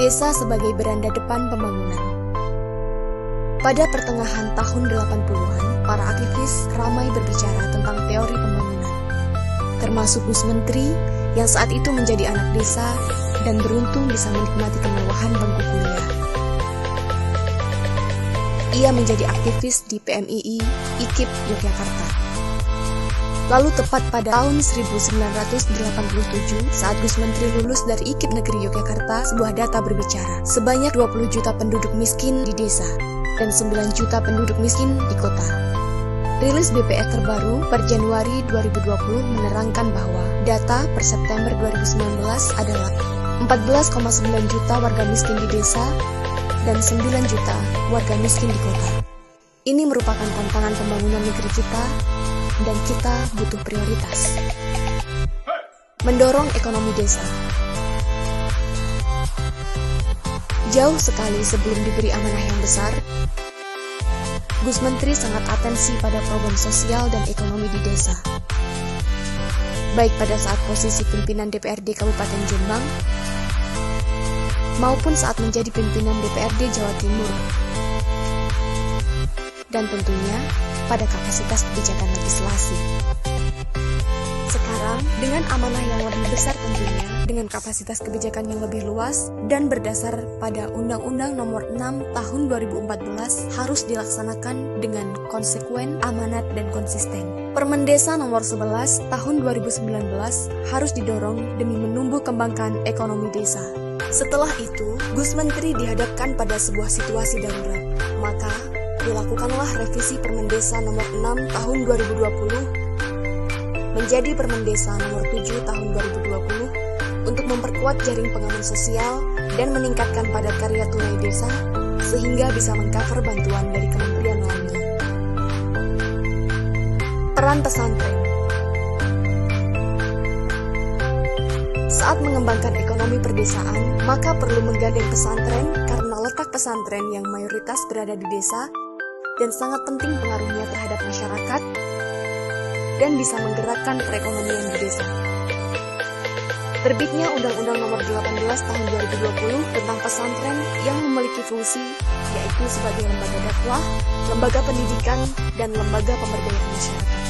Desa sebagai beranda depan pembangunan. Pada pertengahan tahun 80-an, para aktivis ramai berbicara tentang teori pembangunan, termasuk Gus Menteri yang saat itu menjadi anak desa dan beruntung bisa menikmati kemewahan bangku kuliah. Ia menjadi aktivis di PMII IKIP Yogyakarta. Lalu tepat pada tahun 1987 saat Gus Menteri lulus dari IKIP Negeri Yogyakarta, sebuah data berbicara sebanyak 20 juta penduduk miskin di desa dan 9 juta penduduk miskin di kota. Rilis BPS terbaru per Januari 2020 menerangkan bahwa data per September 2019 adalah 14,9 juta warga miskin di desa dan 9 juta warga miskin di kota. Ini merupakan tantangan pembangunan negeri kita dan kita butuh prioritas. Mendorong ekonomi desa. Jauh sekali sebelum diberi amanah yang besar, Gus Menteri sangat atensi pada program sosial dan ekonomi di desa. Baik pada saat posisi pimpinan DPRD Kabupaten Jombang, maupun saat menjadi pimpinan DPRD Jawa Timur. Dan tentunya pada kapasitas kebijakan legislasi. Sekarang, dengan amanah yang lebih besar tentunya, dengan kapasitas kebijakan yang lebih luas, dan berdasar pada Undang-Undang Nomor 6 Tahun 2014 harus dilaksanakan dengan konsekuen, amanat, dan konsisten. Permen Desa Nomor 11 Tahun 2019 harus didorong demi menumbuh kembangkan ekonomi desa. Setelah itu, Gus Menteri dihadapkan pada sebuah situasi darurat, maka dilakukanlah revisi Permen Desa Nomor 6 Tahun 2020 menjadi Permen Desa Nomor 7 Tahun 2020 untuk memperkuat jaring pengaman sosial dan meningkatkan padat karya tunai desa sehingga bisa mengcover bantuan dari kementerian lainnya. Peran pesantren. Saat mengembangkan ekonomi perdesaan, maka perlu menggandeng pesantren karena letak pesantren yang mayoritas berada di desa dan sangat penting pengaruhnya terhadap masyarakat dan bisa menggerakkan perekonomian di desa. Terbitnya Undang-Undang Nomor 18 Tahun 2020 tentang pesantren yang memiliki fungsi yaitu sebagai lembaga dakwah, lembaga pendidikan, dan lembaga pemberdayaan masyarakat.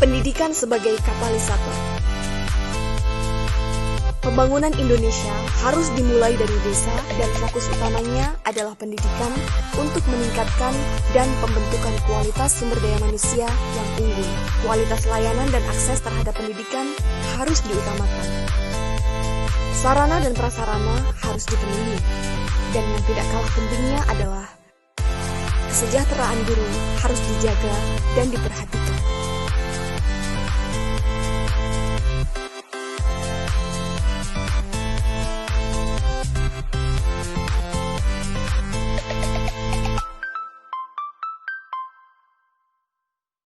Pendidikan sebagai katalisator. Pembangunan Indonesia harus dimulai dari desa dan fokus utamanya adalah pendidikan untuk meningkatkan dan pembentukan kualitas sumber daya manusia yang unggul. Kualitas layanan dan akses terhadap pendidikan harus diutamakan. Sarana dan prasarana harus dipenuhi. Dan yang tidak kalah pentingnya adalah kesejahteraan guru harus dijaga dan diperhatikan.